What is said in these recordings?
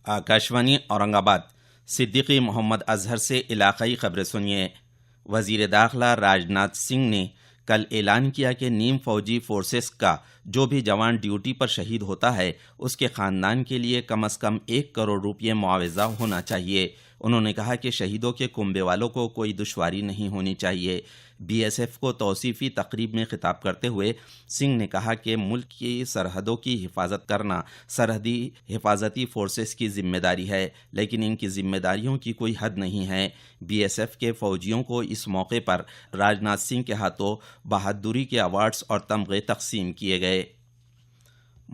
आकाशवाणी औरंगाबाद। सिद्दीकी मोहम्मद अजहर से इलाकाई खबरें सुनिए। वजीर दाखिला राजनाथ सिंह ने कल ऐलान किया कि नीम फौजी फोर्सेस का जो भी जवान ड्यूटी पर शहीद होता है उसके खानदान के लिए कम से कम 1 करोड़ रुपये मुआवजा होना चाहिए। उन्होंने कहा कि शहीदों के कुंबे वालों को कोई दुश्वारी नहीं होनी चाहिए। बीएसएफ को तौसीफ़ी तकरीब में खिताब करते हुए सिंह ने कहा कि मुल्क की सरहदों की हिफाजत करना सरहदी हिफाजती फोर्सेस की जिम्मेदारी है, लेकिन इनकी जिम्मेदारियों की कोई हद नहीं है। बीएसएफ के फौजियों को इस मौके पर राजनाथ सिंह के हाथों बहादुरी के अवार्ड्स और तमगे तकसीम किए गए।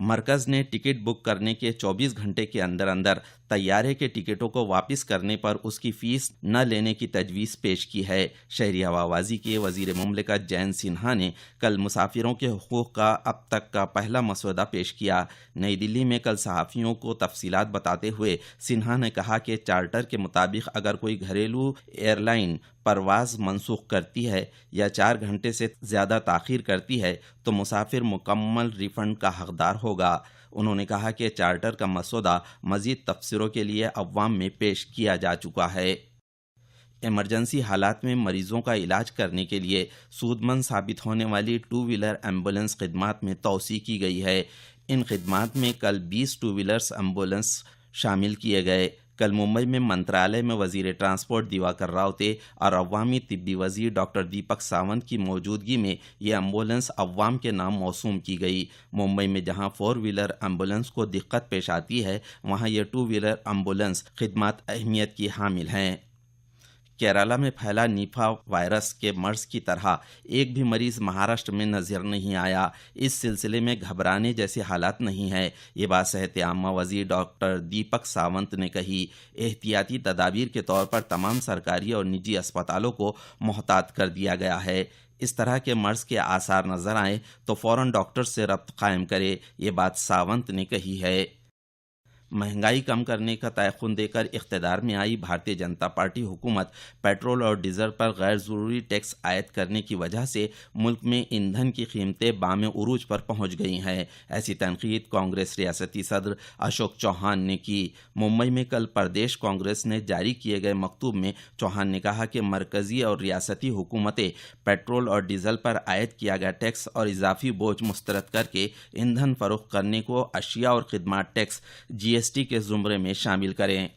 मरकज़ ने टिकट बुक करने के 24 घंटे के अंदर अंदर तैयारे के टिकटों को वापस करने पर उसकी फ़ीस न लेने की तजवीज़ पेश की है। शहरी हवाबाजी के वज़ीर मुमलिकत जयंत सिन्हा ने कल मुसाफिरों के हुकूक़ का अब तक का पहला मसौदा पेश किया। नई दिल्ली में कल सहाफ़ियों को तफसीलात बताते हुए सिन्हा ने कहा कि चार्टर के मुताबिक अगर कोई घरेलू एयरलाइन परवाज़ मनसूख करती है या 4 घंटे से ज़्यादा ताख़ीर करती है तो मुसाफिर मुकम्मल रिफ़ंड का हकदार होगा। उन्होंने कहा कि चार्टर का मसौदा मज़ीद तफसीरों के लिए अवाम में पेश किया जा चुका है। इमरजेंसी हालात में मरीजों का इलाज करने के लिए सूदमंद साबित होने वाली 2 व्हीलर एम्बुलेंस खिदमात में तोसी की गई है। इन खिदमात में कल 20 2 व्हीलर्स एम्बुलेंस शामिल किए गए। कल मुंबई में मंत्रालय में वजीर ट्रांसपोर्ट दिवाकर रावते और अवामी तिब्बी वजीर डॉक्टर दीपक सावंत की मौजूदगी में ये एम्बुलेंस अवाम के नाम मौसूम की गई। मुंबई में जहां 4 व्हीलर एम्बुलेंस को दिक्कत पेश आती है वहां ये 2 व्हीलर एम्बुलेंस खिदमत अहमियत की हामिल हैं। केरला में फैला निपा वायरस के मर्ज की तरह एक भी मरीज महाराष्ट्र में नजर नहीं आया। इस सिलसिले में घबराने जैसे हालात नहीं है। ये बात सेहत आम्मा वजीर डॉक्टर दीपक सावंत ने कही। एहतियाती तदाबीर के तौर पर तमाम सरकारी और निजी अस्पतालों को मोहतात कर दिया गया है। इस तरह के मर्ज के आसार नजर आए तो फौरन डॉक्टर से रब्त कायम करे, ये बात सावंत ने कही है। महंगाई कम करने का तयखुन देकर इख्तिदार में आई भारतीय जनता पार्टी हुकूमत पेट्रोल और डीजल पर गैर ज़रूरी टैक्स आयद करने की वजह से मुल्क में ईंधन की कीमतें बाम उरूज पर पहुंच गई हैं। ऐसी तनकीद कांग्रेस रियासती सदर अशोक चौहान ने की। मुंबई में कल प्रदेश कांग्रेस ने जारी किए गए मकतूब में चौहान ने कहा कि मरकजी और रियासती हुकूमतें पेट्रोल और डीजल पर आयद किया गया टैक्स और इजाफी बोझ मुस्तरद करके ईंधन फरोख्त करने को अशिया और खिदमात टैक्स जीएसटी के जुमरे में शामिल करें।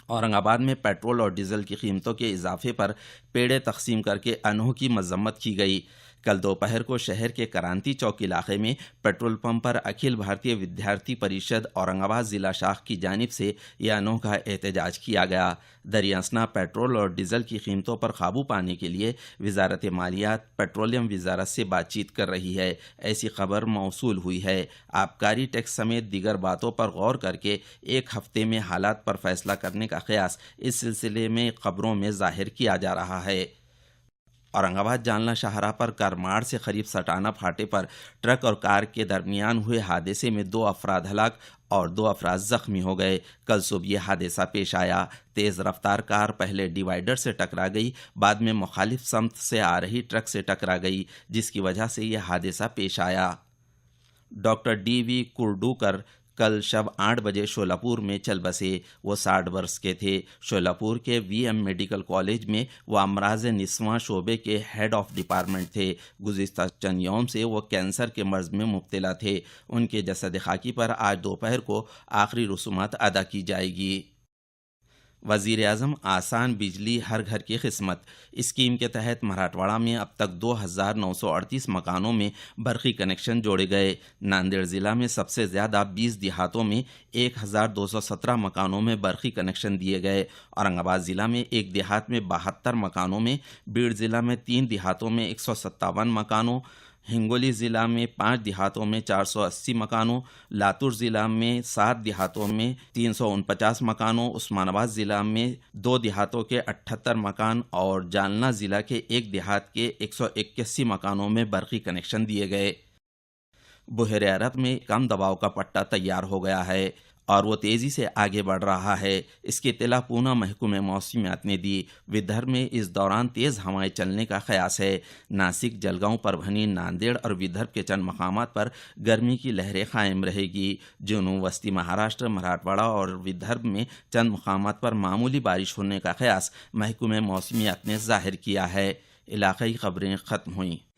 औरंगाबाद में पेट्रोल और डीजल की कीमतों के इजाफे पर पेड़े तकसीम करके अनोखी मजम्मत की गई। कल दोपहर को शहर के क्रांति चौक इलाके में पेट्रोल पंप पर अखिल भारतीय विद्यार्थी परिषद औरंगाबाद ज़िला शाख की जानिब से यह अनोखा एहतजाज किया गया। दरियासना पेट्रोल और डीजल की कीमतों पर काबू पाने के लिए वजारत मालियात पेट्रोलियम वजारत से बातचीत कर रही है, ऐसी खबर मौसूल हुई है। आबकारी टैक्स समेत दीगर बातों पर गौर करके 1 हफ्ते में हालात पर फैसला करने का क़यास इस सिलसिले में खबरों में जाहिर किया जा रहा है। औरंगाबाद जालना शाहराह पर करमाड़ से करीब सटाना फाटे पर ट्रक और कार के दरमियान हुए हादसे में 2 अफराद हलाक और 2 अफराद जख्मी हो गए। कल सुबह यह हादसा पेश आया। तेज़ रफ्तार कार पहले डिवाइडर से टकरा गई, बाद में मुखालिफ समत से आ रही ट्रक से टकरा गई, जिसकी वजह से यह हादसा पेश आया। डॉक्टर DV कुर्डूकर कल शब 8 बजे शोलापुर में चल बसे। वो 60 वर्ष के थे। शोलापुर के VM मेडिकल कॉलेज में वो अमराज निस्वां शोबे के हेड ऑफ डिपार्टमेंट थे। गुज़िश्ता चंद यौम से वो कैंसर के मर्ज में मुब्तला थे। उनके जसद खाकी पर आज दोपहर को आखिरी रसूमात अदा की जाएगी। वज़ीर आज़म आसान बिजली हर घर की खिदमत स्कीम के तहत मराठवाड़ा में अब तक 2,938 मकानों में बरक़ी कनेक्शन जोड़े गए। नांदेड़ ज़िला में सबसे ज़्यादा 20 देहातों में 1,217 मकानों में बरक़ी कनेक्शन दिए गए। औरंगाबाद ज़िला में एक देहात में 72 मकानों में, बीड़ ज़िला में 3 देहातों में 157 मकानों, हिंगोली ज़िला में 5 देहातों में 480 मकानों, लातूर ज़िला में 7 देहातों में 349 मकानों, उस्मानाबाद ज़िला में 2 देहातों के 78 मकान और जालना ज़िला के एक देहात के 181 मकानों में बरक़ी कनेक्शन दिए गए। बुहर अरब में कम दबाव का पट्टा तैयार हो गया है। اور وہ تیزی سے آگے بڑھ رہا ہے۔ اس کی اطلاع پونا محکمہ موسمیات نے دی۔ ودربھ میں اس دوران تیز ہوائیں چلنے کا قیاس ہے۔ ناسک، جلگاؤں، پربھنی، ناندیڑ اور ودربھ کے چند مقامات پر گرمی کی لہریں قائم رہے گی۔ جنوب وسطی مہاراشٹر، مراٹھواڑہ اور ودربھ میں چند مقامات پر معمولی بارش ہونے کا قیاس محکمہ موسمیات نے ظاہر کیا ہے۔ علاقائی خبریں ختم ہوئیں۔